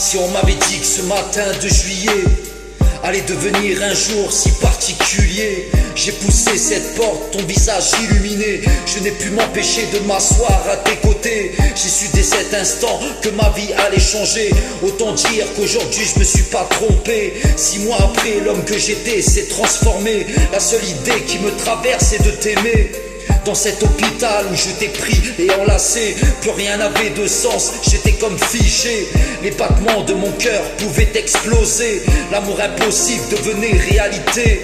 Si on m'avait dit que ce matin de juillet allait devenir un jour si particulier, j'ai poussé cette porte, ton visage illuminé. Je n'ai pu m'empêcher de m'asseoir à tes côtés. J'ai su dès cet instant que ma vie allait changer. Autant dire qu'aujourd'hui je me suis pas trompé. 6 mois après, l'homme que j'étais s'est transformé. La seule idée qui me traverse est de t'aimer. Dans cet hôpital où je t'ai pris et enlacé, plus rien n'avait de sens, j'étais comme figé. Les battements de mon cœur pouvaient exploser. L'amour impossible devenait réalité.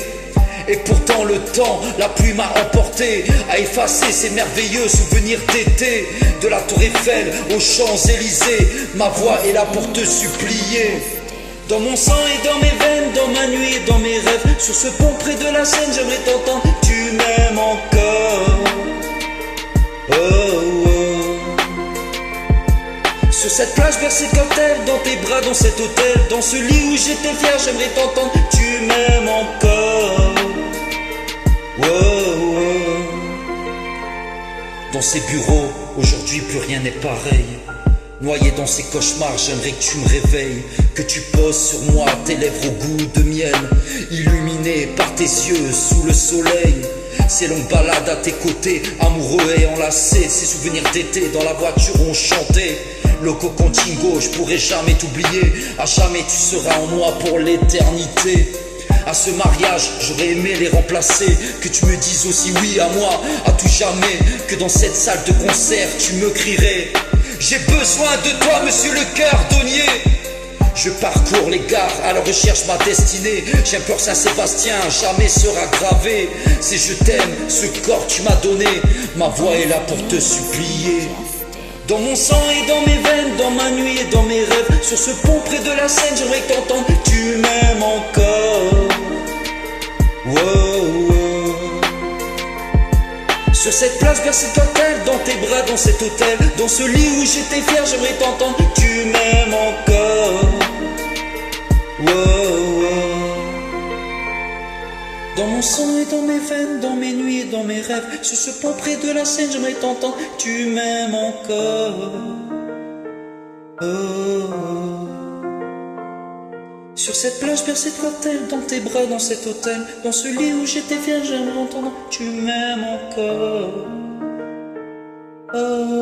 Et pourtant le temps, la pluie m'a emporté, a effacé ces merveilleux souvenirs d'été. De la Tour Eiffel aux Champs-Élysées, ma voix est là pour te supplier. Dans mon sang et dans mes veines, dans ma nuit et dans mes rêves, sur ce pont près de la Seine, j'aimerais t'entendre. Tu m'aimes encore. Oh, oh. Sur cette plage bercée de cocktails, dans tes bras, dans cet hôtel, dans ce lit où j'étais fier, j'aimerais t'entendre. Tu m'aimes encore. Oh, oh. Dans ces bureaux, aujourd'hui plus rien n'est pareil. Noyé dans ces cauchemars, j'aimerais que tu me réveilles, que tu poses sur moi tes lèvres au goût de miel, illuminées par tes yeux sous le soleil. Ces longues balades à tes côtés, amoureux et enlacés, ces souvenirs d'été dans la voiture où on chantait. Loco Contigo, je pourrai jamais t'oublier, à jamais tu seras en moi pour l'éternité. À ce mariage, j'aurais aimé les remplacer, que tu me dises aussi oui à moi, à tout jamais, que dans cette salle de concert tu me crierais. J'ai besoin de toi, monsieur le cordonnier. Je parcours les gares à la recherche de ma destinée. J'ai peur Saint-Sébastien, jamais sera gravé. C'est je t'aime, ce corps tu m'as donné. Ma voix est là pour te supplier. Dans mon sang et dans mes veines, dans ma nuit et dans mes rêves, sur ce pont près de la Seine, j'aimerais t'entendre. Tu m'aimes encore. Oh, oh. Sur cette plage bercée de cocktails, dans tes bras, dans cet hôtel, dans ce lit où j'étais fier, j'aimerais t'entendre. Tu m'aimes encore. Oh, oh. Dans mon sang et dans mes veines, dans mes nuits et dans mes rêves, sur ce pont près de la Seine, j'aimerais t'entendre. Tu m'aimes encore. Oh, oh. Sur cette plage percée de cocktails, dans tes bras, dans cet hôtel, dans ce lit où j'étais fier, j'aimerais entendre. Tu m'aimes encore. Oh.